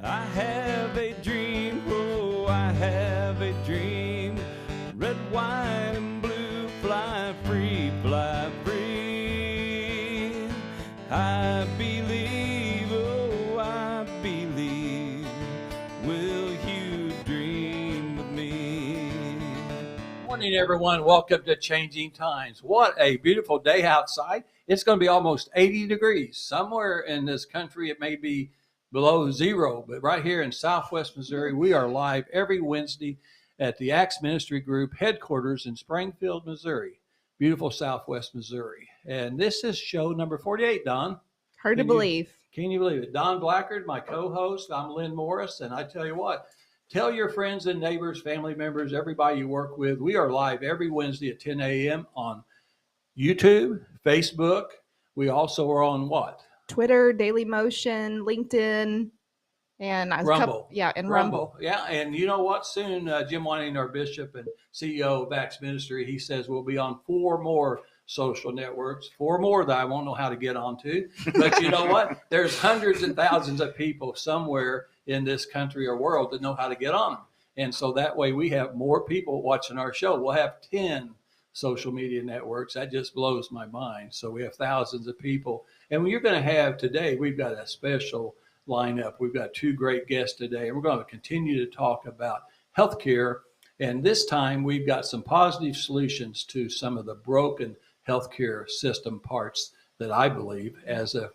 I have a dream, oh, I have a dream. Red, white, and blue, fly free, fly free. I believe, oh, I believe. Will you dream with me? Morning, everyone. Welcome to Changing Times. What a beautiful day outside. It's going to be almost 80 degrees. Somewhere in this country, it may be below zero, but right here in Southwest Missouri, we are live every Wednesday at the Acts Ministry Group headquarters in Springfield, Missouri. Beautiful Southwest Missouri. And this is show number 48, Don. Hard to believe. Can you believe it? Don Blackard, my co-host. I'm Lynn Morris, and I tell you what, tell your friends and neighbors, family members, everybody you work with. We are live every Wednesday at 10 a.m. on YouTube, Facebook. We also are on what? Twitter, Daily Motion, LinkedIn, and Rumble. Rumble. Yeah, and you know what? Soon, Jim Whiting, our bishop and CEO of Acts Ministry, he says we'll be on 4 more social networks, 4 more that I won't know how to get onto. But you know what? There's hundreds and thousands of people somewhere in this country or world that know how to get on them. And so that way we have more people watching our show. We'll have 10 social media networks. That just blows my mind. So we have thousands of people. And you're going to have today, we've got a special lineup. We've got 2 great guests today, and we're going to continue to talk about healthcare. And this time we've got some positive solutions to some of the broken healthcare system parts that I believe, as a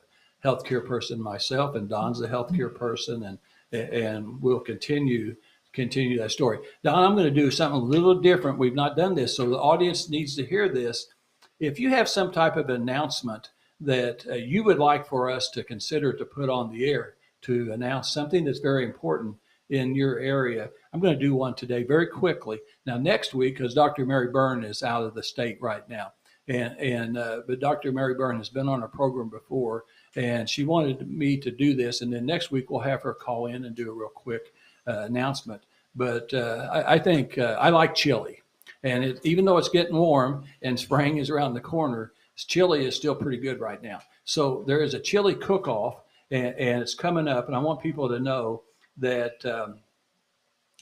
healthcare person myself, and Don's a healthcare person, and we'll continue that story. Don, I'm going to do something a little different. We've not done this, so the audience needs to hear this. If you have some type of announcement that you would like for us to consider to put on the air to announce something that's very important in your area, I'm going to do one today very quickly. Now, next week, because Dr. Mary Byrne is out of the state right now, but Dr. Mary Byrne has been on our program before, and she wanted me to do this, and then next week we'll have her call in and do a real quick announcement. But I think I like chili, and even though it's getting warm and spring is around the corner, chili is still pretty good right now. So there is a chili cook-off, and it's coming up, and I want people to know that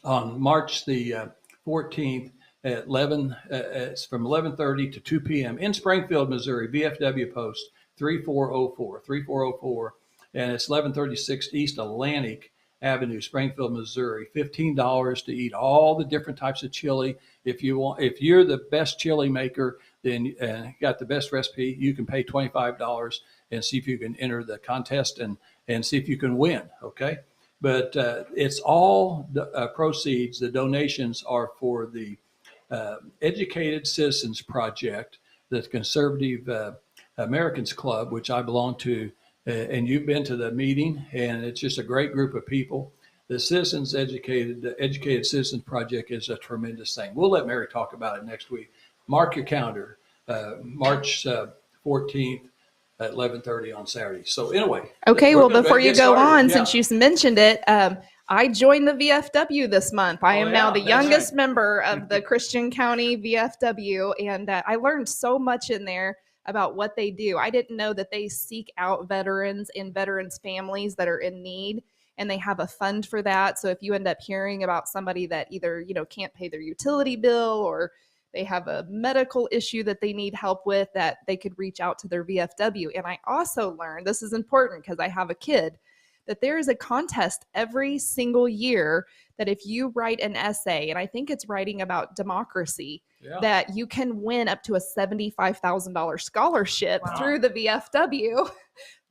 on March the 14th at 11, it's from 11:30 to 2 p.m. in Springfield, Missouri, VFW Post 3404, and it's 1136 East Atlantic Avenue, Springfield, Missouri. $15 to eat all the different types of chili. If you're the best chili maker, then got the best recipe, you can pay $25 and see if you can enter the contest and see if you can win. Okay, but it's all the proceeds. The donations are for the Educated Citizens Project, the Conservative Americans Club, which I belong to. And you've been to the meeting, and it's just a great group of people. The Educated Citizens Project is a tremendous thing. We'll let Mary talk about it next week. Mark your calendar, March 14th at 11:30 on Saturday. So anyway. Okay, well, before you go on, since you mentioned it, I joined the VFW this month. I am now the youngest member of the Christian County VFW, and I learned so much in there about what they do. I didn't know that they seek out veterans and veterans' families that are in need, and they have a fund for that. So if you end up hearing about somebody that either, can't pay their utility bill, or they have a medical issue that they need help with, that they could reach out to their VFW. And I also learned, this is important because I have a kid, that there is a contest every single year that if you write an essay, and I think it's writing about democracy, that you can win up to a $75,000 scholarship through the VFW.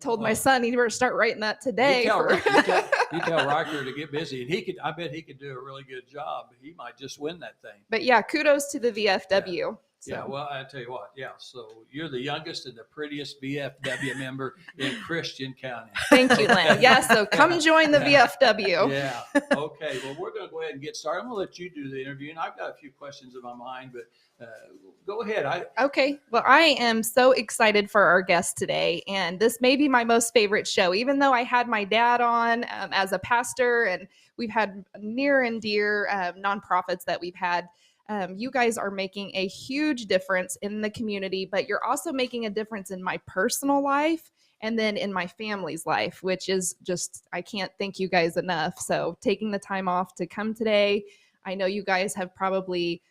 Told my son he better start writing that today. You tell Riker to get busy, and I bet he could do a really good job. He might just win that thing. But yeah, kudos to the VFW. Yeah. So. Yeah, well, I tell you what, so you're the youngest and the prettiest VFW member in Christian County. Thank you, Lynn. Yeah, so come join the VFW. Yeah, okay, well, we're going to go ahead and get started. I'm going to let you do the interview, and I've got a few questions in my mind, but go ahead. Okay, well, I am so excited for our guest today, and this may be my most favorite show, even though I had my dad on as a pastor, and we've had near and dear nonprofits that we've had. You guys are making a huge difference in the community, but you're also making a difference in my personal life and then in my family's life, which is just, I can't thank you guys enough. So taking the time off to come today, I know you guys have probably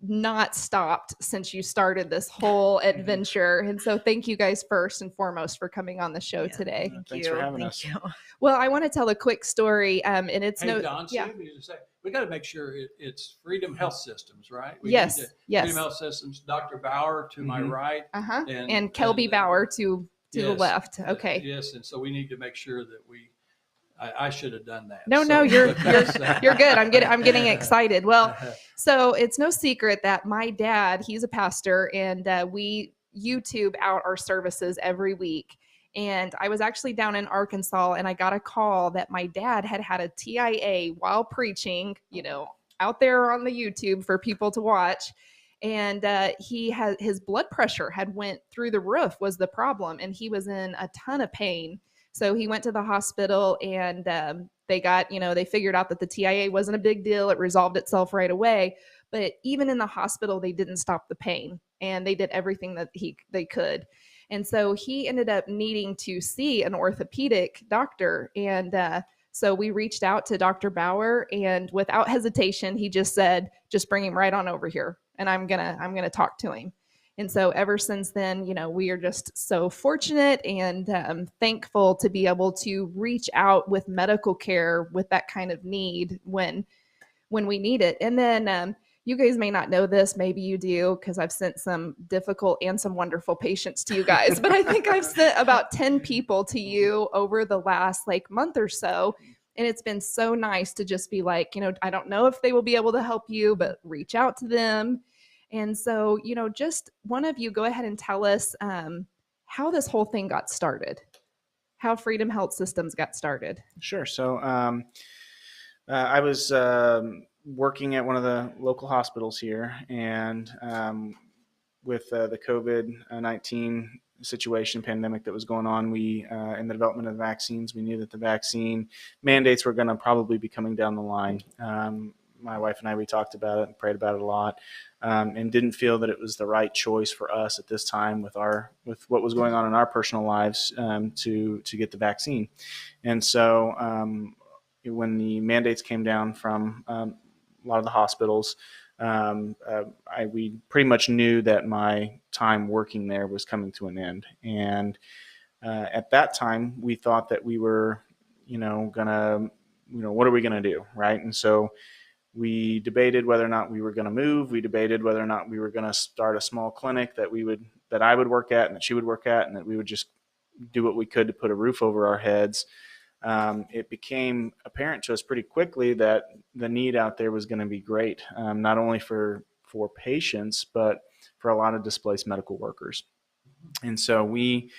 not stopped since you started this whole adventure. And so thank you guys first and foremost for coming on the show today. Thanks for having us. Well, I want to tell a quick story. And it's Hey, Don, we got to make sure it's Freedom Health Systems, right? Yes. Freedom Health Systems, Dr. Bauer to my right. And Kelby Bauer to the left. Okay. Yes. And so we need to make sure that I should have done that. No, you're good. I'm getting excited. Well, so it's no secret that my dad, he's a pastor, and we YouTube out our services every week. And I was actually down in Arkansas, and I got a call that my dad had a TIA while preaching, out there on the YouTube for people to watch. And his blood pressure had went through the roof was the problem, and he was in a ton of pain. So he went to the hospital, and they figured out that the TIA wasn't a big deal. It resolved itself right away. But even in the hospital, they didn't stop the pain, and they did everything that they could. And so he ended up needing to see an orthopedic doctor. And so we reached out to Dr. Bauer, and without hesitation, he just said, just bring him right on over here, and I'm gonna talk to him. And so ever since then, we are just so fortunate and thankful to be able to reach out with medical care with that kind of need when we need it. And then you guys may not know this, maybe you do, because I've sent some difficult and some wonderful patients to you guys, but I think I've sent about 10 people to you over the last month or so. And it's been so nice to just be like, I don't know if they will be able to help you, but reach out to them. And so, just one of you go ahead and tell us how this whole thing got started, how Freedom Health Systems got started. Sure. So I was working at one of the local hospitals here, and with the COVID-19 situation, pandemic that was going on, we in the development of the vaccines, we knew that the vaccine mandates were going to probably be coming down the line. My wife and I, we talked about it and prayed about it a lot, and didn't feel that it was the right choice for us at this time with what was going on in our personal lives to get the vaccine. And so when the mandates came down from a lot of the hospitals, we pretty much knew that my time working there was coming to an end. And at that time, we thought that we were, gonna, what are we gonna do, right? And so we debated whether or not we were going to move. We debated whether or not we were going to start a small clinic that I would work at and that she would work at, and that we would just do what we could to put a roof over our heads. It became apparent to us pretty quickly that the need out there was going to be great, not only for patients, but for a lot of displaced medical workers. And so we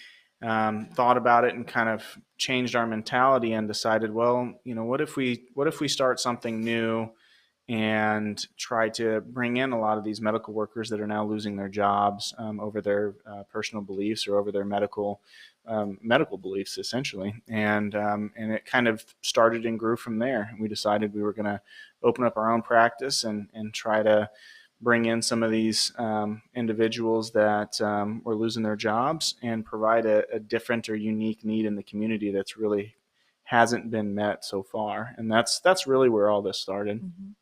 thought about it and kind of changed our mentality and decided, well, what if we start something new and try to bring in a lot of these medical workers that are now losing their jobs over their personal beliefs or over their medical beliefs, essentially. And it kind of started and grew from there. We decided we were going to open up our own practice and try to bring in some of these individuals that were losing their jobs and provide a different or unique need in the community that's really hasn't been met so far. And that's really where all this started. Mm-hmm.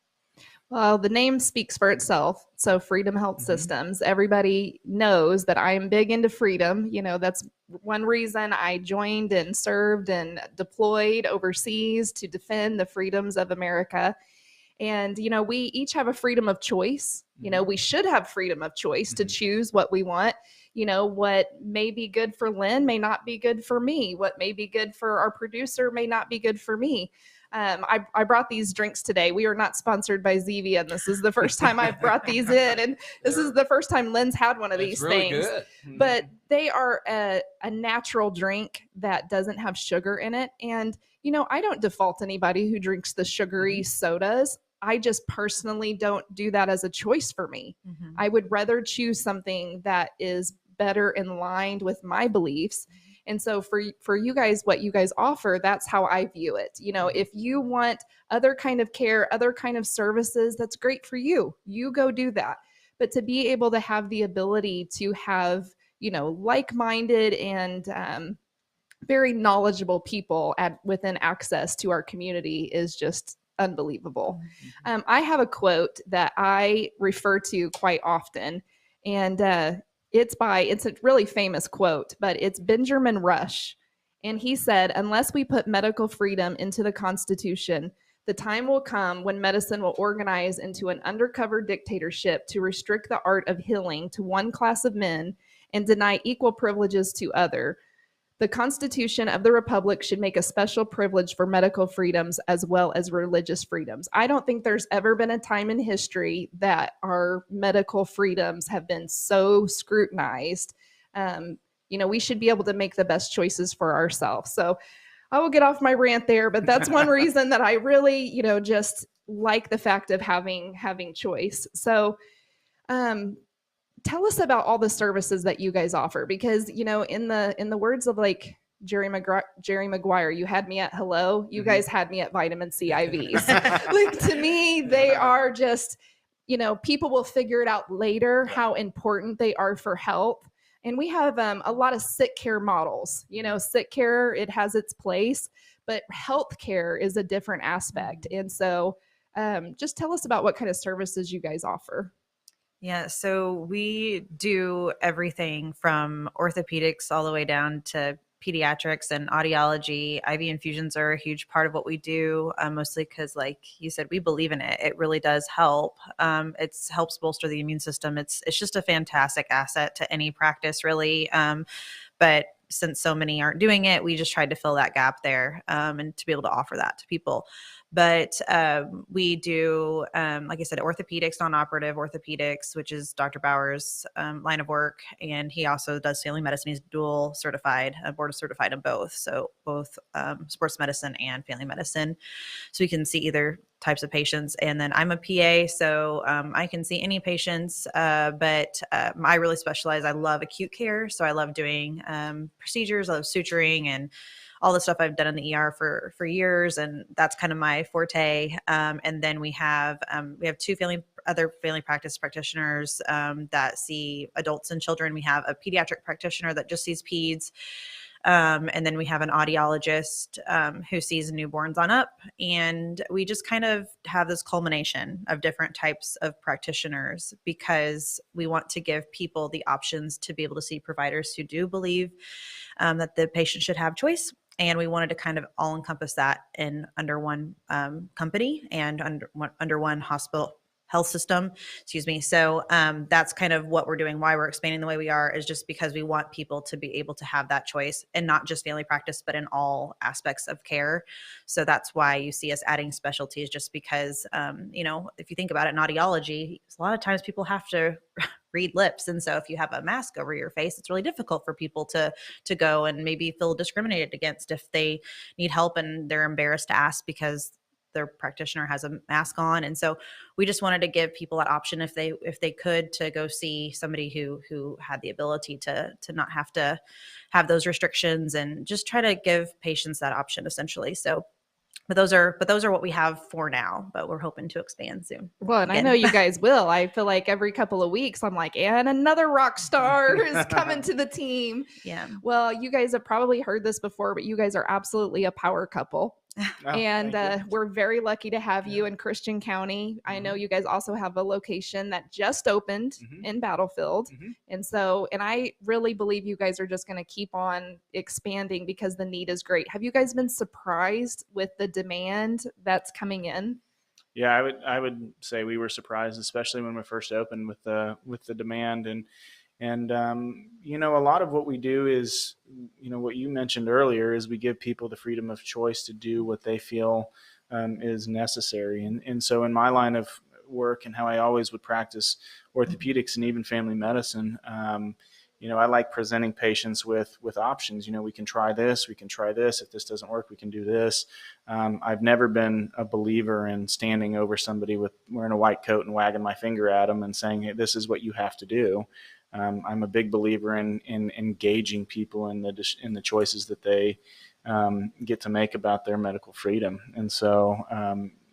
Well, the name speaks for itself. So Freedom Health Systems, everybody knows that I am big into freedom. That's one reason I joined and served and deployed overseas to defend the freedoms of America. And, we each have a freedom of choice. We should have freedom of choice to choose what we want. What may be good for Lynn may not be good for me. What may be good for our producer may not be good for me. I brought these drinks today. We are not sponsored by Zevia, and this is the first time I've brought these in, and this is the first time Lynn's had one of these really things. Good. But they are a natural drink that doesn't have sugar in it. And, I don't default anybody who drinks the sugary sodas. I just personally don't do that as a choice for me. Mm-hmm. I would rather choose something that is better in line with my beliefs. And so for you guys, what you guys offer, that's how I view it. If you want other kind of care, other kind of services, that's great for you. You go do that. But to be able to have the ability to have, like-minded and very knowledgeable people within access to our community is just unbelievable. I have a quote that I refer to quite often, and it's a really famous quote, but it's Benjamin Rush. And he said, unless we put medical freedom into the Constitution, the time will come when medicine will organize into an undercover dictatorship to restrict the art of healing to one class of men and deny equal privileges to other. The Constitution of the Republic should make a special privilege for medical freedoms as well as religious freedoms. I don't think there's ever been a time in history that our medical freedoms have been so scrutinized. We should be able to make the best choices for ourselves. So I will get off my rant there, but that's one reason that I really, just like the fact of having choice. So, tell us about all the services that you guys offer, because in the words of like Jerry Maguire, you had me at hello, you guys had me at vitamin C IVs. Like, to me, they are just, people will figure it out later how important they are for health. And we have a lot of sick care models. Sick care, it has its place, but health care is a different aspect. And so just tell us about what kind of services you guys offer. Yeah, so we do everything from orthopedics all the way down to pediatrics and audiology. IV infusions are a huge part of what we do, mostly because, like you said, we believe in it. It really does help. It helps bolster the immune system. It's just a fantastic asset to any practice, really. But since so many aren't doing it, we just tried to fill that gap there and to be able to offer that to people. But we do, like I said, orthopedics, non-operative orthopedics, which is Dr. Bauer's line of work. And he also does family medicine. He's dual certified, board certified in both. So both sports medicine and family medicine. So we can see either types of patients. And then I'm a PA, so I can see any patients, but I really specialize. I love acute care. So I love doing procedures. I love suturing and all the stuff I've done in the ER for years. And that's kind of my forte. And then we have two other family practice practitioners that see adults and children. We have a pediatric practitioner that just sees peds. And then we have an audiologist who sees newborns on up. And we just kind of have this culmination of different types of practitioners because we want to give people the options to be able to see providers who do believe that the patient should have choice. And we wanted to kind of all encompass that under one company and under one hospital health system, So that's kind of what we're doing. Why we're expanding the way we are is just because we want people to be able to have that choice, and not just family practice, but in all aspects of care. So that's why you see us adding specialties, just because, if you think about it, in audiology, a lot of times people have to read lips. And so if you have a mask over your face, it's really difficult for people to go and maybe feel discriminated against if they need help and they're embarrassed to ask because their practitioner has a mask on. And so we just wanted to give people that option if they could, to go see somebody who had the ability to not have to have those restrictions, and just try to give patients that option essentially. So but those are what we have for now, but we're hoping to expand soon. Well, and again, I know you guys will. I feel like every couple of weeks I'm like, and another rock star is coming to the team. Yeah. Well, you guys have probably heard this before, but you guys are absolutely a power couple. Oh, and we're very lucky to have you in Christian County. I know you guys also have a location that just opened in Battlefield. And I really believe you guys are just going to keep on expanding because the need is great. Have you guys been surprised with the demand that's coming in? Yeah, I would say we were surprised, especially when we first opened with the demand. And a lot of what we do is, what you mentioned earlier, is we give people the freedom of choice to do what they feel is necessary. And so in my line of work and how I always would practice orthopedics and even family medicine, I like presenting patients with options. We can try this, we can try this. If this doesn't work, we can do this. I've never been a believer in standing over somebody with wearing a white coat and wagging my finger at them and saying, hey, this is what you have to do. I'm a big believer in engaging people in the choices that they get to make about their medical freedom. And so,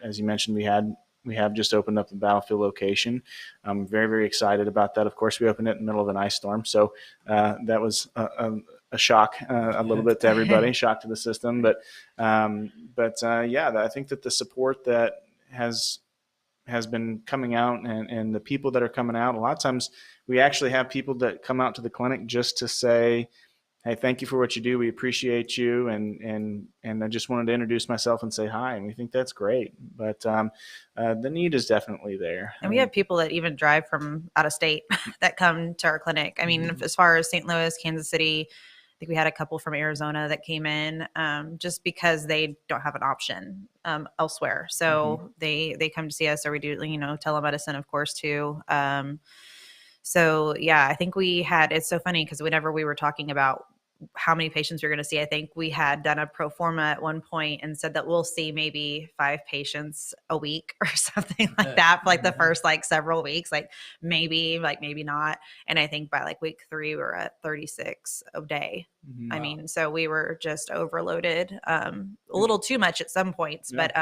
as you mentioned, we have just opened up the Battlefield location. I'm very, very excited about that. Of course, we opened it in the middle of an ice storm, so that was a a shock a little bit to everybody, shock to the system. But yeah, I think that the support that has been coming out, and the people that are coming out, a lot of times we actually have people that come out to the clinic just to say, hey, thank you for what you do. We appreciate you. And I just wanted to introduce myself and say hi. And we think that's great. But the need is definitely there. And we have people that even drive from out of state that come to our clinic. I mean, as far as St. Louis, Kansas City, I think we had a couple from Arizona that came in just because they don't have an option elsewhere. So they come to see us, or we do, telemedicine, of course, too. So yeah, I think it's so funny because whenever we were talking about how many patients we were going to see, I think we had done a pro forma at one point and said that we'll see maybe 5 patients a week or something like that for like the first like several weeks, like maybe not. And I think by like week 3, we were at 36 a day. I mean, so we were just overloaded, a little too much at some points, but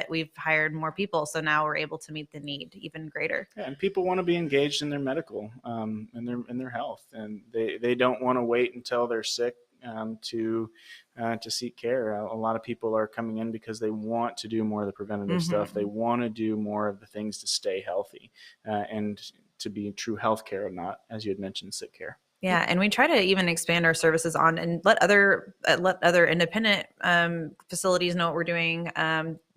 we've hired more people. So now we're able to meet the need even greater. Yeah, and people want to be engaged in their medical, in their health, and they don't want to wait until they're sick to seek care. A lot of people are coming in because they want to do more of the preventative stuff. They want to do more of the things to stay healthy and to be true health care, not, as you had mentioned, sick care. Yeah, and we try to even expand our services on and let other independent facilities know what we're doing.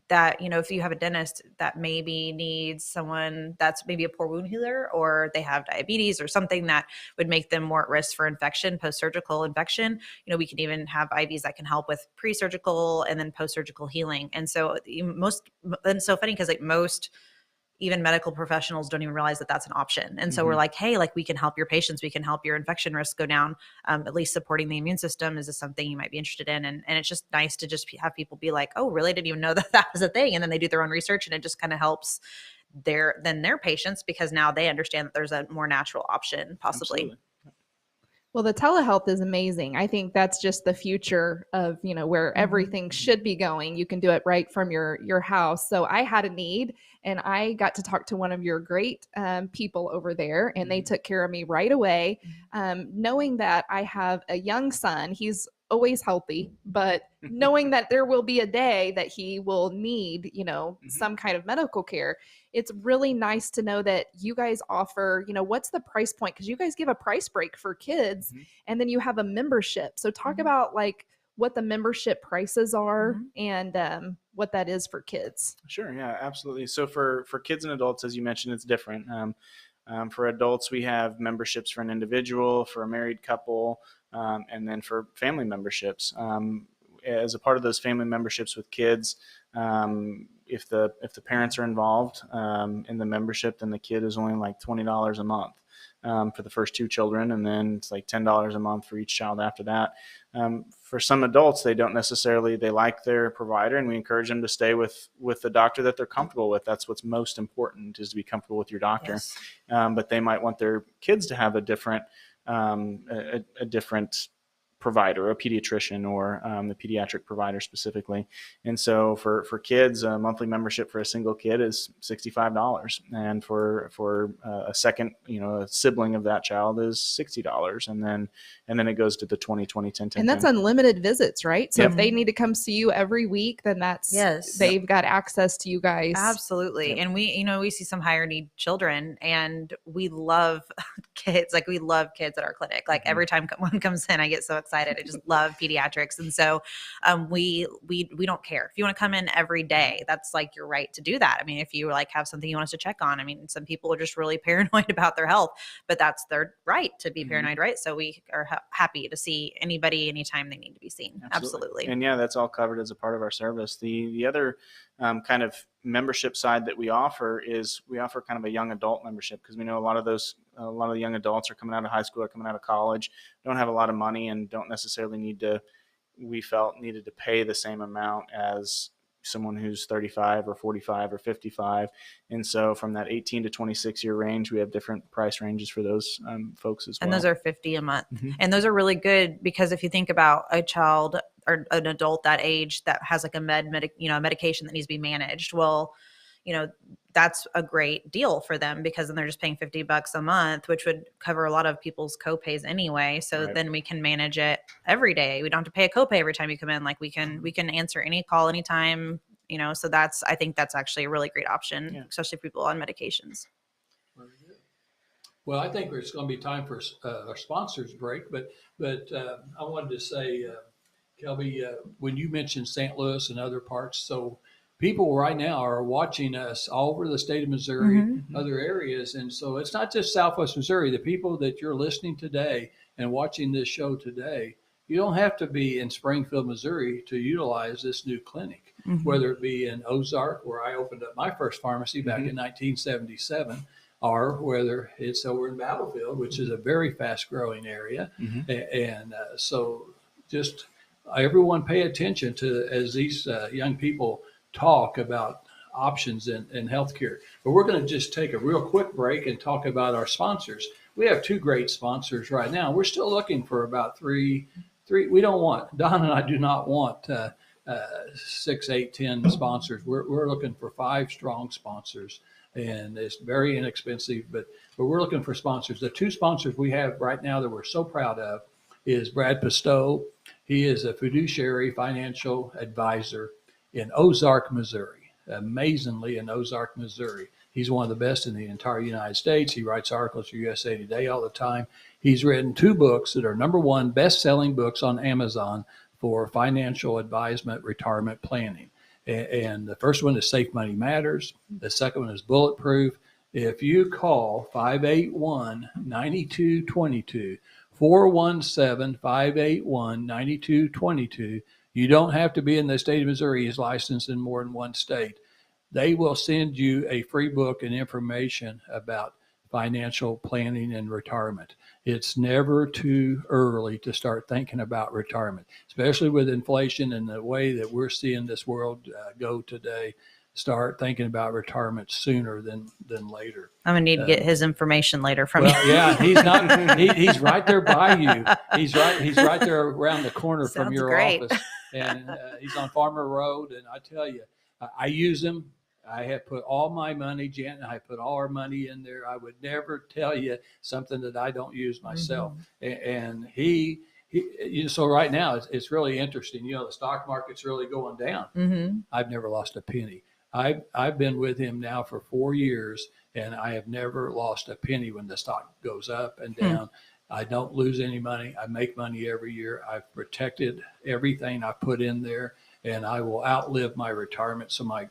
That, if you have a dentist that maybe needs someone that's maybe a poor wound healer, or they have diabetes or something that would make them more at risk for infection, post-surgical infection, we can even have IVs that can help with pre-surgical and then post-surgical healing. And so it's so funny because like most even medical professionals don't even realize that that's an option. And so we're like, hey, like we can help your patients. We can help your infection risk go down. At least supporting the immune system. Is this something you might be interested in? And it's just nice to just have people be like, oh, really? Didn't even know that was a thing. And then they do their own research, and it just kind of helps their patients, because now they understand that there's a more natural option possibly. Absolutely. Well, the telehealth is amazing. I think that's just the future of, where everything should be going. You can do it right from your house. So I had a need, and I got to talk to one of your great people over there, and they took care of me right away. Knowing that I have a young son, he's always healthy, but knowing that there will be a day that he will need, some kind of medical care, it's really nice to know that you guys offer, what's the price point? Because you guys give a price break for kids, and then you have a membership. So talk about like what the membership prices are and what that is for kids. Sure. Yeah, absolutely. So for kids and adults, as you mentioned, it's different. For adults, we have memberships for an individual, for a married couple, and then for family memberships. As a part of those family memberships with kids, if the parents are involved in the membership, then the kid is only like $20 a month for the first 2 children, and then it's like $10 a month for each child after that. For some adults, they like their provider, and we encourage them to stay with the doctor that they're comfortable with. That's what's most important, is to be comfortable with your doctor. Yes. But they might want their kids to have a different provider, a pediatrician, or the pediatric provider specifically. And so for kids, a monthly membership for a single kid is $65, and for a second, a sibling of that child is $60, and then it goes to the 20-20-10-10. And that's unlimited visits, right? So if they need to come see you every week, then they've got access to you guys. Absolutely. Yep. And we see some higher need children, and we love kids. Like we love kids at our clinic. Like every time one comes in, I get so excited. I just love pediatrics. And so we don't care. If you want to come in every day, that's like your right to do that. I mean, if you like have something you want us to check on, I mean, some people are just really paranoid about their health, but that's their right to be paranoid, right? So we are happy to see anybody anytime they need to be seen. Absolutely. And yeah, that's all covered as a part of our service. The other kind of membership side that we offer is we offer kind of a young adult membership, because we know a lot of the young adults are coming out of high school or coming out of college, don't have a lot of money, and don't necessarily needed to pay the same amount as someone who's 35 or 45 or 55. And so from that 18 to 26 year range, we have different price ranges for those folks as well. And those are $50 a month. And those are really good, because if you think about a child or an adult that age that has like a medication that needs to be managed, well, that's a great deal for them, because then they're just paying $50 a month, which would cover a lot of people's copays anyway. So Right. then we can manage it every day. We don't have to pay a copay every time you come in. Like we can answer any call anytime, so I think that's actually a really great option, especially for people on medications. Well, I think it's going to be time for a sponsors break, but I wanted to say, Kelby, when you mentioned St. Louis and other parts, so people right now are watching us all over the state of Missouri, other areas, and so it's not just Southwest Missouri. The people that you're listening today and watching this show today, you don't have to be in Springfield, Missouri to utilize this new clinic, whether it be in Ozark, where I opened up my first pharmacy back in 1977, or whether it's over in Battlefield, which is a very fast growing area. And so just everyone pay attention to as these young people talk about options in healthcare. But we're going to just take a real quick break and talk about our sponsors. We have two great sponsors right now. We're still looking for about three. We don't want, Don and I do not want 6, 8, 10 sponsors. We're looking for 5 strong sponsors. And it's very inexpensive, but we're looking for sponsors. The 2 sponsors we have right now that we're so proud of is Brad Pistow. He is a fiduciary financial advisor in Ozark, Missouri, amazingly in Ozark, Missouri. He's one of the best in the entire United States. He writes articles for USA Today all the time. He's written 2 books that are #1 best-selling books on Amazon for financial advisement, retirement planning. And the first one is Safe Money Matters. The second one is Bulletproof. If you call 581-9222, 417-581-9222, you don't have to be in the state of Missouri. He's licensed in more than one state. They will send you a free book and information about financial planning and retirement. It's never too early to start thinking about retirement, especially with inflation and the way that we're seeing this world go today. Start thinking about retirement sooner than later. I'm gonna need to get his information later from you. Yeah, he's not. He's right there by you. He's right there around the corner from your office, and he's on Farmer Road. And I tell you, I use him. I have put all my money, Jan and I put all our money in there. I would never tell you something that I don't use myself. And he so right now it's really interesting. The stock market's really going down. I've never lost a penny. I've been with him now for 4 years, and I have never lost a penny when the stock goes up and down. I don't lose any money. I make money every year. I've protected everything I put in there, and I will outlive my retirement, so my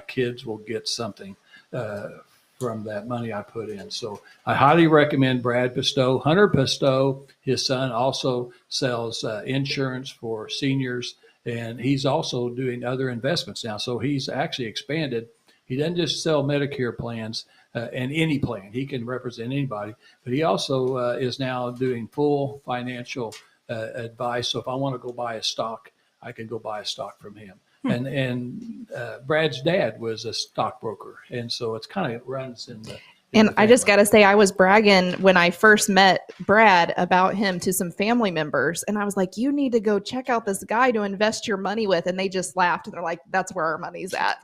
kids will get something from that money I put in. So I highly recommend Brad Pistow. Hunter Pistow, his son, also sells insurance for seniors, and he's also doing other investments now. So he's actually expanded. He doesn't just sell Medicare plans and any plan. He can represent anybody, but he also is now doing full financial advice. So if I want to go buy a stock, I can go buy a stock from him. And Brad's dad was a stockbroker, and so it's kind of runs in the. And I just got to say, I was bragging when I first met Brad about him to some family members. And I was like, you need to go check out this guy to invest your money with. And they just laughed. And they're like, that's where our money's at.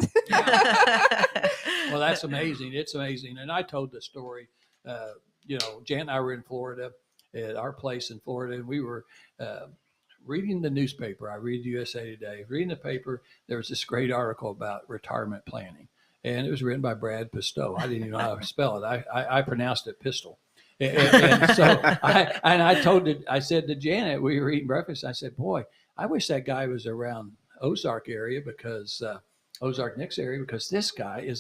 Well, that's amazing. It's amazing. And I told the story, Jan and I were in Florida at our place in Florida, and we were reading the newspaper. I read USA Today. Reading the paper, there was this great article about retirement planning. And it was written by Brad Pistow. I didn't even know how to spell it. I pronounced it pistol. And so I said to Janet, we were eating breakfast. I said, boy, I wish that guy was around Ozark area Ozark Nicks area, because this guy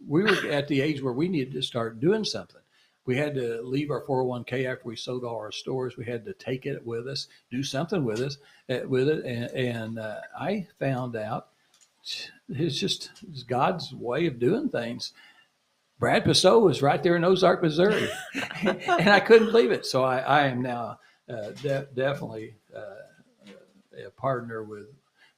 we were at the age where we needed to start doing something. We had to leave our 401k after we sold all our stores. We had to take it with us, do something with it. And I found out, it's God's way of doing things. Brad Pistow was right there in Ozark, Missouri, and I couldn't believe it. So I am now definitely a partner with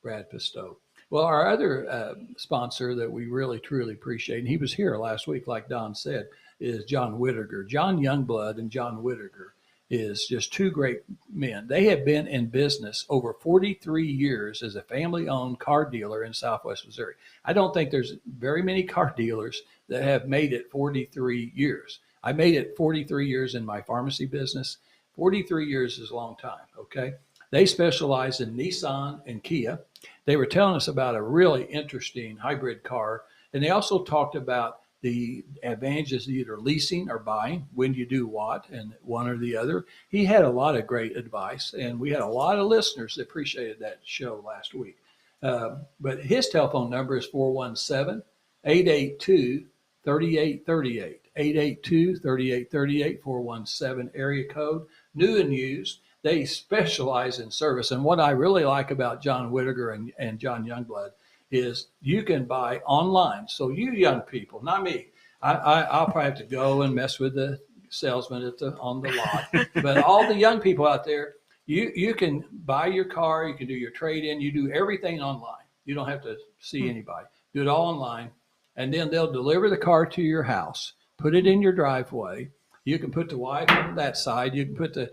Brad Pistow. Well, our other sponsor that we really, truly appreciate, and he was here last week, like Don said, is John Whittaker, John Youngblood and John Whittaker. is just two great men. They have been in business over 43 years as a family-owned car dealer in Southwest Missouri. I don't think there's very many car dealers that have made it 43 years. I made it 43 years in my pharmacy business. 43 years is a long time, okay? They specialize in Nissan and Kia. They were telling us about a really interesting hybrid car, and they also talked about the advantages of either leasing or buying, when you do what, and one or the other. He had a lot of great advice, and we had a lot of listeners that appreciated that show last week. But his telephone number is 417-882-3838, 882-3838, 417 area code, new and used. They specialize in service. And what I really like about John Whittaker and John Youngblood is you can buy online. So you young people, not me, I'll probably have to go and mess with the salesman on the lot. But all the young people out there, you can buy your car, you can do your trade-in, you do everything online. You don't have to see anybody. Do it all online. And then they'll deliver the car to your house, put it in your driveway. You can put the wife on that side. You can put the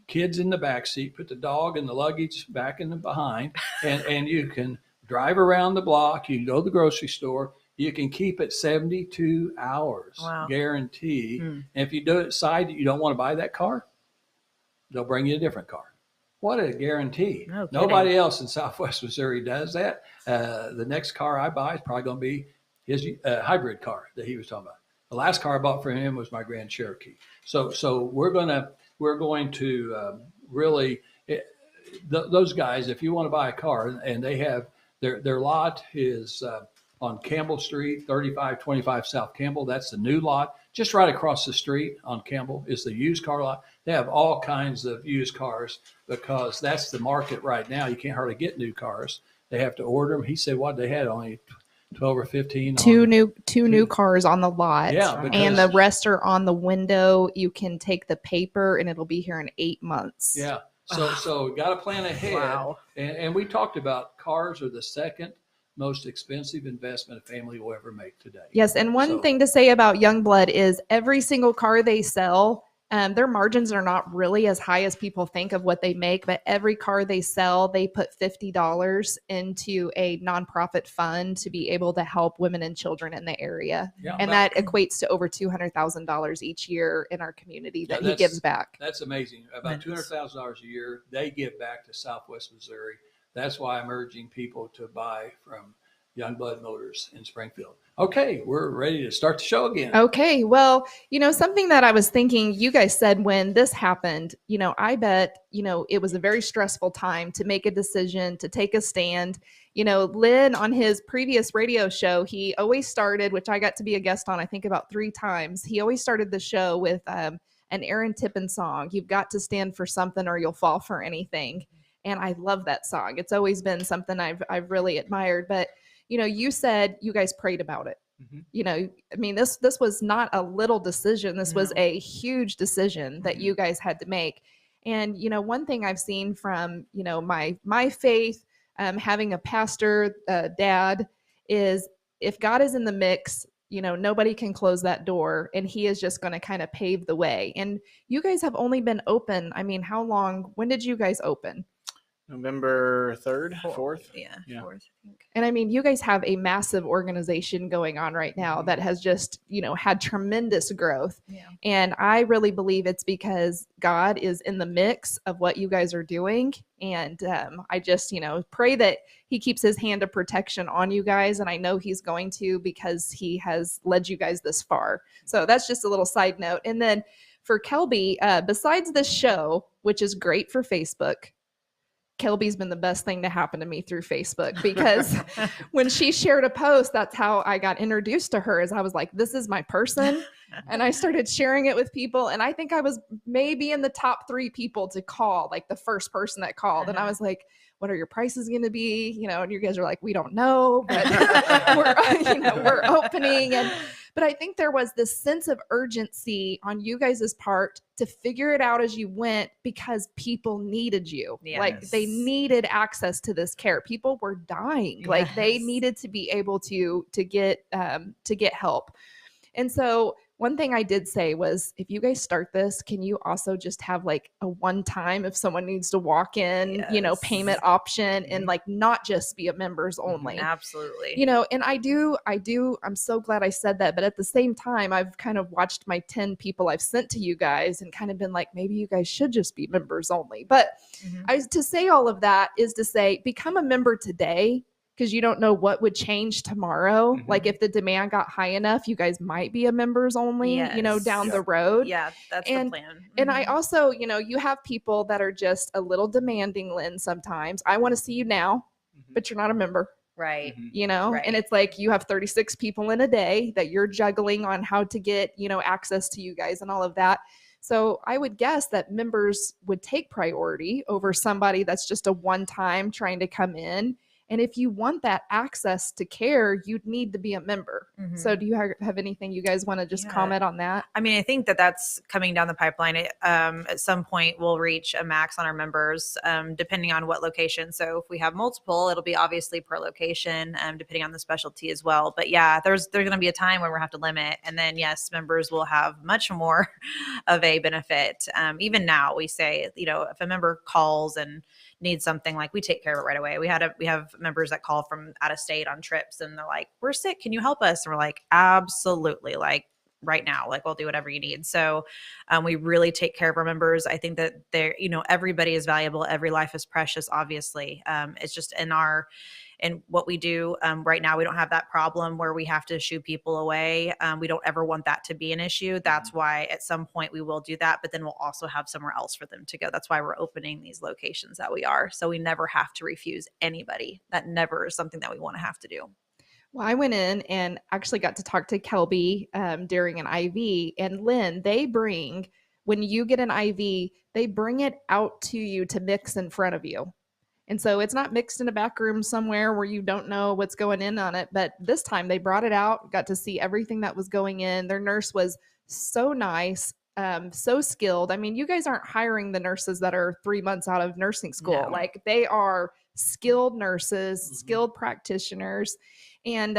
kids in the back seat, put the dog and the luggage back in the behind, and you can drive around the block. You can go to the grocery store. You can keep it 72 hours, Wow. guarantee. And if you decide that you don't want to buy that car, they'll bring you a different car. What a guarantee. No kidding. Nobody else in Southwest Missouri does that. The next car I buy is probably going to be his hybrid car that he was talking about. The last car I bought for him was my Grand Cherokee. So we're going to really, those guys, if you want to buy a car, and they have their lot is on Campbell Street, 3525 South Campbell. That's the new lot. Just right across the street on Campbell is the used car lot. They have all kinds of used cars because that's the market right now. You can't hardly get new cars. They have to order them. He said what they had only 12 or 15. Two new cars on the lot. Yeah, and the rest are on the window. You can take the paper and it'll be here in 8 months. Yeah. So got to plan ahead. Wow. And we talked about cars are the second most expensive investment a family will ever make today. Yes. And one thing to say about Youngblood is every single car they sell, their margins are not really as high as people think of what they make, but every car they sell, they put $50 into a nonprofit fund to be able to help women and children in the area. Yeah, and that equates to over $200,000 each year in our community that he gives back. That's amazing. About $200,000 a year they give back to Southwest Missouri. That's why I'm urging people to buy from Youngblood Motors in Springfield. Okay, we're ready to start the show again. Okay, well, something that I was thinking, you guys said when this happened, I bet, it was a very stressful time to make a decision, to take a stand. Lynn on his previous radio show, he always started, which I got to be a guest on, I think about 3 times. He always started the show with an Aaron Tippin song. You've got to stand for something or you'll fall for anything. And I love that song. It's always been something I've really admired. But you said you guys prayed about it. Mm-hmm. This was not a little decision. This was a huge decision that you guys had to make. And, one thing I've seen from, my faith, having a pastor, dad, is if God is in the mix, nobody can close that door, and he is just going to kind of pave the way. And you guys have only been open. How long? When did you guys open? November 3rd, 4th. Yeah. 4th, I think. And you guys have a massive organization going on right now that has just, had tremendous growth. Yeah. And I really believe it's because God is in the mix of what you guys are doing. And I just, pray that he keeps his hand of protection on you guys. And I know he's going to, because he has led you guys this far. So that's just a little side note. And then for Kelby, besides this show, which is great for Facebook, Kelby's been the best thing to happen to me through Facebook, because when she shared a post, that's how I got introduced to her. Is I was like, this is my person. And I started sharing it with people. And I think I was maybe in the top 3 people to call, like the first person that called. And I was like, what are your prices going to be? And you guys are like, we don't know, but we're opening. But I think there was this sense of urgency on you guys' part to figure it out as you went, because people needed you. Yes. Like they needed access to this care. People were dying. Like they needed to be able to get help. And so One thing I did say was, if you guys start this, can you also just have like a one time if someone needs to walk in, Yes. payment option, and like not just be a members only. Absolutely. And I'm so glad I said that. But at the same time, I've kind of watched my 10 people I've sent to you guys and kind of been like, maybe you guys should just be members only. But to say all of that is to say, become a member today, because you don't know what would change tomorrow. Like if the demand got high enough, you guys might be a members only, down the road. Yeah, that's the plan. And I also, you have people that are just a little demanding, Lynn, sometimes. I want to see you now, but you're not a member. Right. Right. And it's like you have 36 people in a day that you're juggling on how to get, access to you guys and all of that. So I would guess that members would take priority over somebody that's just a one-time trying to come in. And if you want that access to care, you'd need to be a member. So do you have anything you guys want to just comment on that? I mean, I think that that's coming down the pipeline. At some point, we'll reach a max on our members, depending on what location. So if we have multiple, it'll be obviously per location, depending on the specialty as well. But yeah, there's going to be a time when we'll have to limit. And then, yes, members will have much more of a benefit. Even now, we say, if a member calls and needs something, like we take care of it right away. We have members that call from out of state on trips and they're like, we're sick, can you help us? And we're like, absolutely, like right now, like we'll do whatever you need. So we really take care of our members. I think that they're, everybody is valuable. Every life is precious, obviously. It's just in what we do right now, we don't have that problem where we have to shoo people away. We don't ever want that to be an issue. That's why at some point we will do that, but then we'll also have somewhere else for them to go. That's why we're opening these locations that we are. So we never have to refuse anybody. That never is something that we want to have to do. Well, I went in and actually got to talk to Kelby during an IV. And Lynn, when you get an IV, they bring it out to you to mix in front of you. And so it's not mixed in a back room somewhere where you don't know what's going in on it. But this time they brought it out, got to see everything that was going in. Their nurse was so nice, so skilled. I mean, you guys aren't hiring the nurses that are 3 months out of nursing school. No. Like they are skilled nurses, skilled practitioners. And,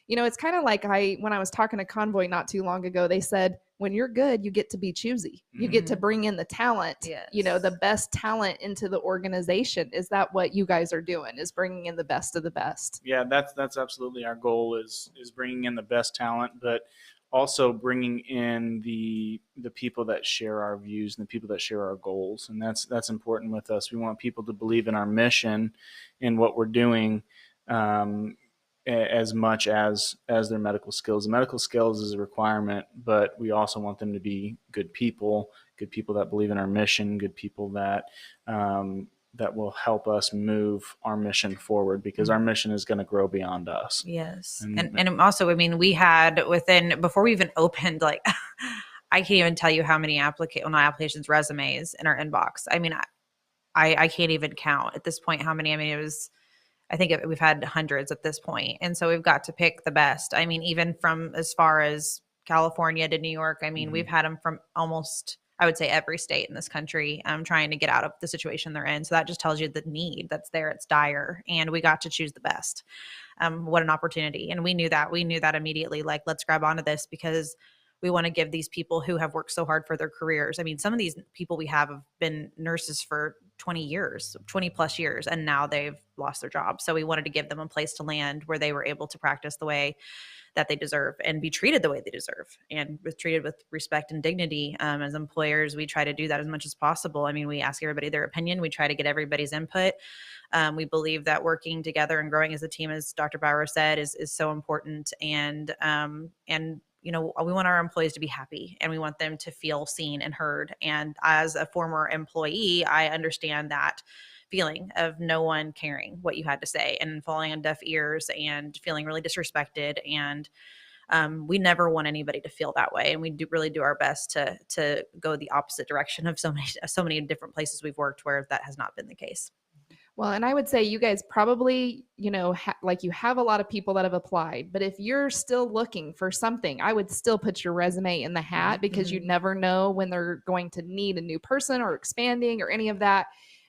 it's kind of like when I was talking to Convoy not too long ago, they said, when you're good, you get to be choosy. You get to bring in the talent, the best talent into the organization. Is that what you guys are doing, is bringing in the best of the best? Yeah, that's absolutely our goal is bringing in the best talent, but also bringing in the people that share our views and the people that share our goals. And that's important with us. We want people to believe in our mission and what we're doing, as much as their medical skills. The medical skills is a requirement, but we also want them to be good people that believe in our mission, good people that will help us move our mission forward, because our mission is going to grow beyond us. Yes. And also, I mean, we had before we even opened, like, I can't even tell you how many applications, resumes in our inbox. I mean, I can't even count at this point how many. I mean, we've had hundreds at this point. And so we've got to pick the best. I mean, even from as far as California to New York, I mean, we've had them from almost, I would say, every state in this country, trying to get out of the situation they're in. So that just tells you the need that's there. It's dire. And we got to choose the best. What an opportunity. And we knew that immediately, like, let's grab onto this, because we want to give these people who have worked so hard for their careers. I mean, some of these people we have been nurses for 20 plus years, and now they've lost their job. So we wanted to give them a place to land where they were able to practice the way that they deserve and be treated the way they deserve, and treated with respect and dignity. As employers, we try to do that as much as possible. I mean, we ask everybody their opinion. We try to get everybody's input. We believe that working together and growing as a team, as Dr. Bauer said, is so important. And we want our employees to be happy, and we want them to feel seen and heard. And as a former employee, I understand that feeling of no one caring what you had to say and falling on deaf ears and feeling really disrespected. And we never want anybody to feel that way. And we really do our best to go the opposite direction of so many different places we've worked where that has not been the case. Well, and I would say you guys probably, you have a lot of people that have applied, but if you're still looking for something, I would still put your resume in the hat, because you never know when they're going to need a new person or expanding or any of that.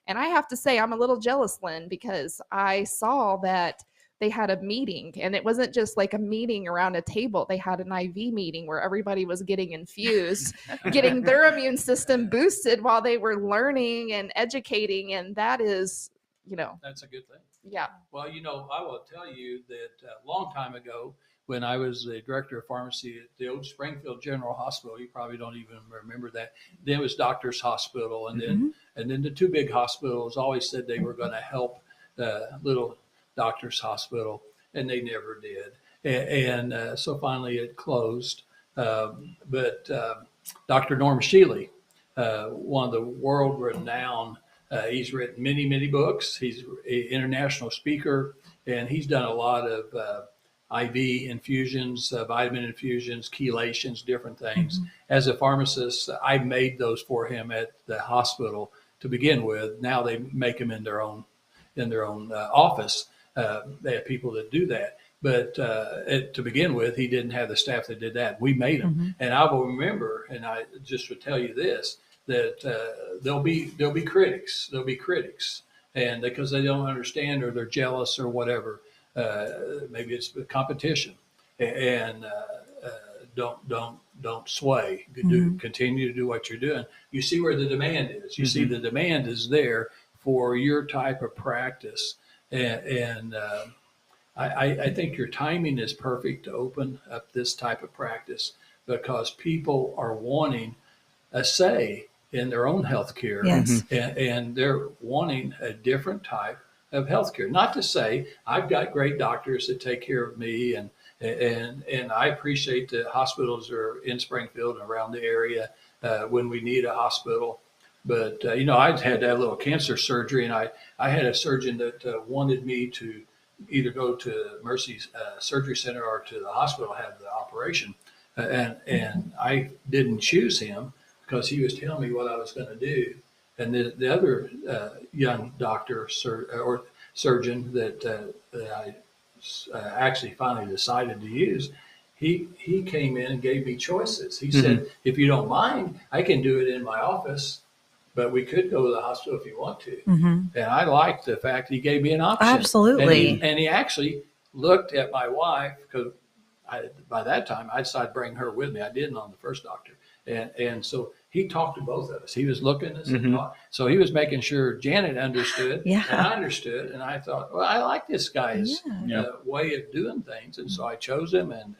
And I have to say, I'm a little jealous, Lynn, because I saw that they had a meeting, and it wasn't just like a meeting around a table. They had an IV meeting where everybody was getting infused, getting their immune system boosted while they were learning and educating. And that is, That's a good thing. yeah. Well, I will tell you that a long time ago, when I was the director of pharmacy at the old Springfield General Hospital, you probably don't even remember that. Then it was Doctors Hospital, and then the two big hospitals always said they were going to help the little Doctors Hospital, and they never did. And so finally it closed. But Dr. Norm Shealy, one of the world-renowned, he's written many, many books. He's an international speaker, and he's done a lot of IV infusions, vitamin infusions, chelations, different things. As a pharmacist, I made those for him at the hospital to begin with. Now they make them in their own office. They have people that do that. But to begin with, he didn't have the staff that did that. We made them. And I will remember, and I just would tell you this, that there'll be critics. There'll be critics. And because they don't understand or they're jealous or whatever, maybe it's the competition. And don't sway. Continue to do what you're doing. You see where the demand is. You see the demand is there for your type of practice. And I think your timing is perfect to open up this type of practice, because people are wanting a say in their own health care. Yes. And they're wanting a different type of health care. Not to say I've got great doctors that take care of me, and I appreciate the hospitals that are in Springfield and around the area when we need a hospital. But, I had that little cancer surgery, and I had a surgeon that wanted me to either go to Mercy's Surgery Center or to the hospital, have the operation. And I didn't choose him because he was telling me what I was going to do. And the other young doctor or surgeon that I actually finally decided to use, he came in and gave me choices. He said, if you don't mind, I can do it in my office, but we could go to the hospital if you want to. And I liked the fact he gave me an option. Absolutely. And he actually looked at my wife, because by that time I decided to bring her with me. I didn't on the first doctor. And so he talked to both of us. He was looking at us and talking. So he was making sure Janet understood, and I understood. And I thought, well, I like this guy's way of doing things. And so I chose him, and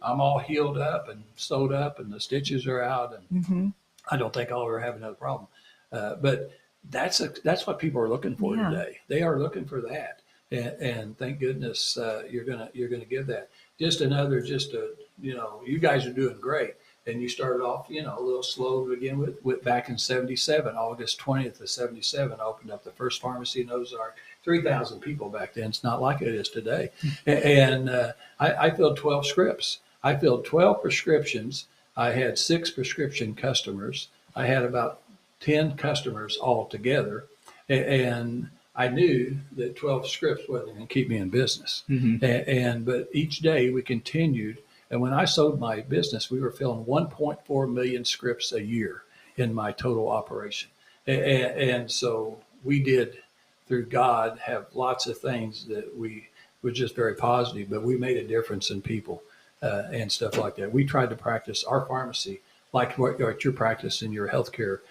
I'm all healed up and sewed up, and the stitches are out. And I don't think I'll ever have another problem. But that's what people are looking for today. They are looking for that. And thank goodness you're gonna give that. You guys are doing great. And you started off, a little slow to begin with back in 77, August 20th of 77, opened up the first pharmacy in Ozark. 3,000 people back then. It's not like it is today. And I filled 12 scripts. I filled 12 prescriptions. I had 6 prescription customers. I had about 10 customers altogether. And I knew that 12 scripts wasn't going to keep me in business. But each day we continued. And when I sold my business, we were filling 1.4 million scripts a year in my total operation. And so we did, through God, have lots of things that we were just very positive, but we made a difference in people and stuff like that. We tried to practice our pharmacy like what your practice in your healthcare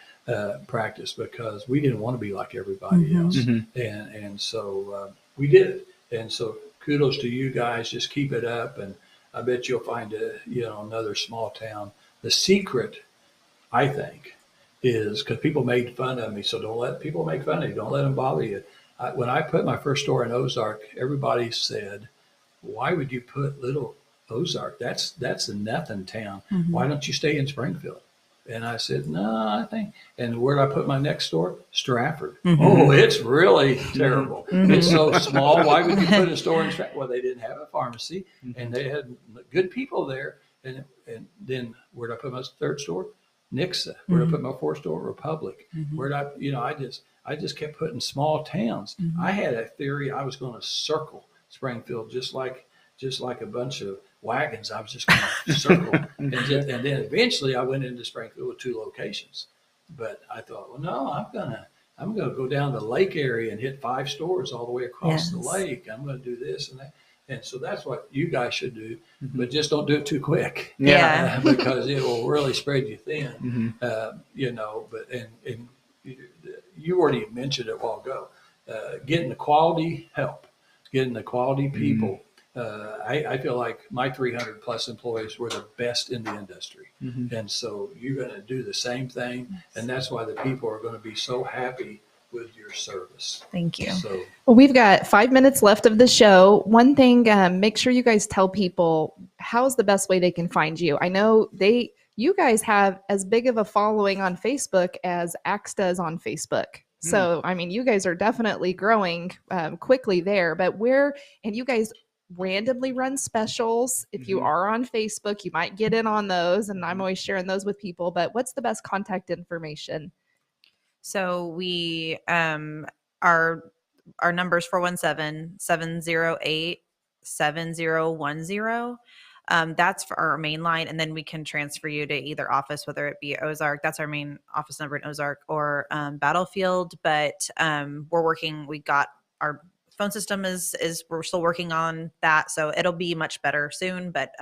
practice, because we didn't want to be like everybody else. And so we did it. And so kudos to you guys. Just keep it up. And I bet you'll find another small town. The secret, I think, is because people made fun of me. So don't let people make fun of you. Don't let them bother you. When I put my first store in Ozark, everybody said, "Why would you put little Ozark? That's a nothing town. Why don't you stay in Springfield?" And I said, "No, I think." And where did I put my next store? Stratford. Oh, it's really terrible. It's so small. Why would you put a store in Stratford? Well, they didn't have a pharmacy, and they had good people there. And then where did I put my third store? Nixa. Where did I put my fourth store? Republic. Where did I just kept putting small towns. I had a theory I was going to circle Springfield just like a bunch of wagons. I was just going to circle. And then eventually I went into Springfield with 2 locations. But I thought, well, no, I'm going to I'm going to go down to the lake area and hit 5 stores all the way across the Yes. lake. I'm going to do this and that. And so that's what you guys should do, Mhm. but just don't do it too quick. Yeah. Because it will really spread you thin, Mhm. you know, but, and you already mentioned it a while ago, getting the quality help, getting the quality people. I feel like my 300 plus employees were the best in the industry. Mhm. And so you're going to do the same thing. And that's why the people are going to be so happy with your service. Thank you. So Well, we've got 5 minutes left of the show. One thing, make sure you guys tell people how's the best way they can find you. I know you guys have as big of a following on Facebook as Axe does on Facebook. So, I mean, you guys are definitely growing quickly there. But and you guys randomly run specials. If you are on Facebook, you might get in on those, and I'm always sharing those with people. But what's the best contact information? So we our numbers 417-708-7010. That's for our main line, and then we can transfer you to either office, whether it be Ozark. That's our main office number in Ozark, or Battlefield. But we got our phone system is we're still working on that, so it'll be much better soon. But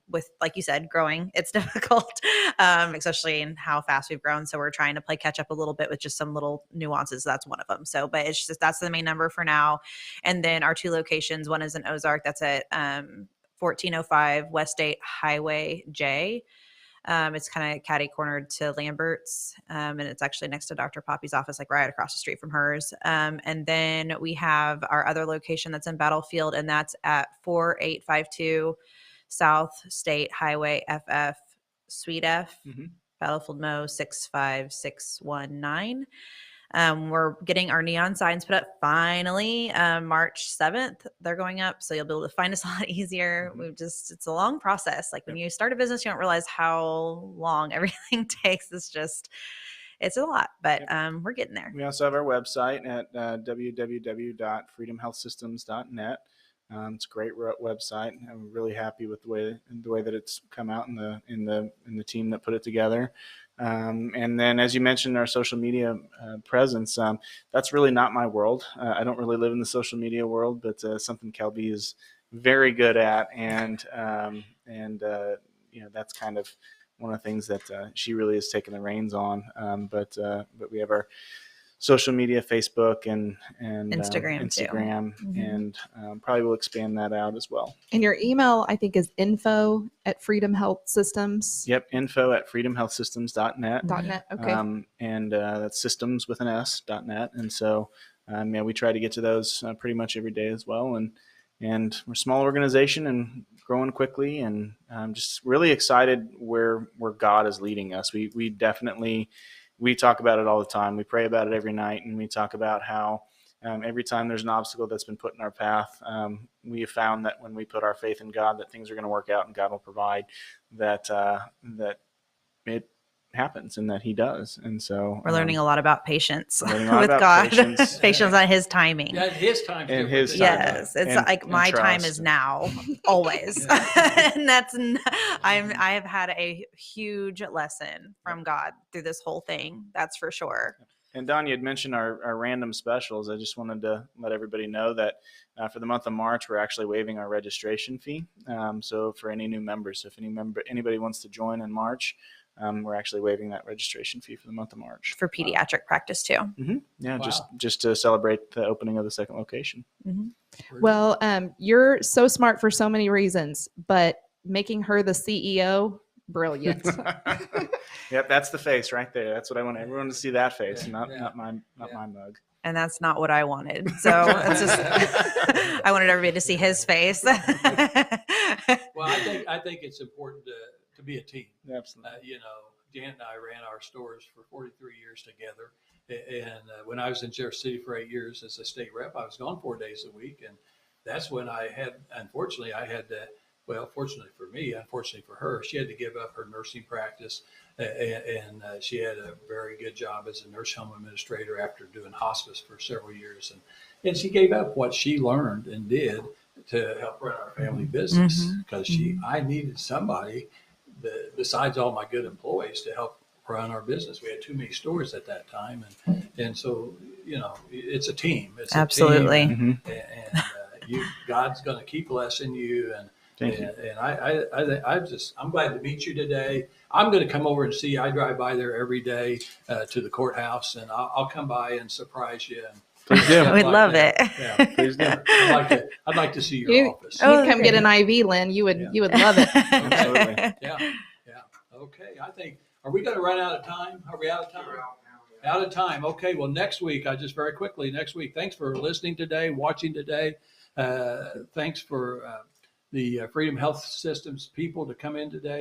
with, like you said, growing, it's difficult, especially in how fast we've grown. So we're trying to play catch up a little bit with just some little nuances. That's one of them. So, but it's just, that's the main number for now. And then our 2 locations, one is in Ozark, that's at 1405 West State Highway J. It's kind of catty cornered to Lambert's, and it's actually next to Dr. Poppy's office, like right across the street from hers. And then we have our other location that's in Battlefield, and that's at 4852 South State Highway FF Suite F, Battlefield Mo 65619. We're getting our neon signs put up finally. March 7th, they're going up. So you'll be able to find us a lot easier. It's a long process. Like when you start a business, you don't realize how long everything takes. It's a lot, but we're getting there. We also have our website at www.freedomhealthsystems.net. It's a great website. I'm really happy with the way that it's come out in the team that put it together. And then, as you mentioned, our social media presence. That's really not my world. I don't really live in the social media world, but something Kelby is very good at, and that's kind of one of the things that she really has taken the reins on. But we have our social media, Facebook and Instagram too. And probably will expand that out as well. And your email, I think, is info@Freedom Health Systems. Yep, info@freedomhealthsystems.net. .net, okay. And that's systems with an S.net. And so, we try to get to those pretty much every day as well. And we're a small organization and growing quickly, and I'm just really excited where God is leading us. We definitely, we talk about it all the time. We pray about it every night, and we talk about how every time there's an obstacle that's been put in our path, we have found that when we put our faith in God, that things are going to work out and God will provide, that it happens and that He does. And so we're learning a lot about patience with about God, patience. patience on His timing. yeah, his time. And his time. Yes, it's And- like and my time trust. is now, always, and I have had a huge lesson from God through this whole thing. That's for sure. And Don, you had mentioned our random specials. I just wanted to let everybody know that for the month of March, we're actually waiving our registration fee. So for any new members, if anybody wants to join in March, we're actually waiving that registration fee for the month of March. For pediatric practice too. Mm-hmm. Yeah, Wow. just to celebrate the opening of the second location. Mm-hmm. Well, you're so smart for so many reasons, but making her the CEO, brilliant. Yep, that's the face right there. That's what I want everyone to see. That face, not my mug. And that's not what I wanted. So it's just I wanted everybody to see his face. Well, I think it's important to be a team. Absolutely. Jan and I ran our stores for 43 years together. And when I was in Jersey City for 8 years as a state rep, I was gone 4 days a week. And that's when fortunately for me, unfortunately for her, she had to give up her nursing practice. And she had a very good job as a nurse home administrator after doing hospice for several years. And she gave up what she learned and did to help run our family business, because I needed somebody besides all my good employees to help run our business. We had too many stores at that time, and so it's a team. It's Absolutely. a team, and God's going to keep blessing you. Thank you. And I'm glad to meet you today. I'm going to come over and see you. I drive by there every day to the courthouse, and I'll come by and surprise you. And Please do. We'd love it. Yeah, Please do. I'd like to see your office. Oh, You'd come okay. get an IV, Lynn. You would love it. Absolutely. Yeah. Okay. I think, are we going to run out of time? Are we out of time? Out of time. Okay. Well, next week, next week, thanks for listening today, watching today. Thanks for the Freedom Health Systems people to come in today.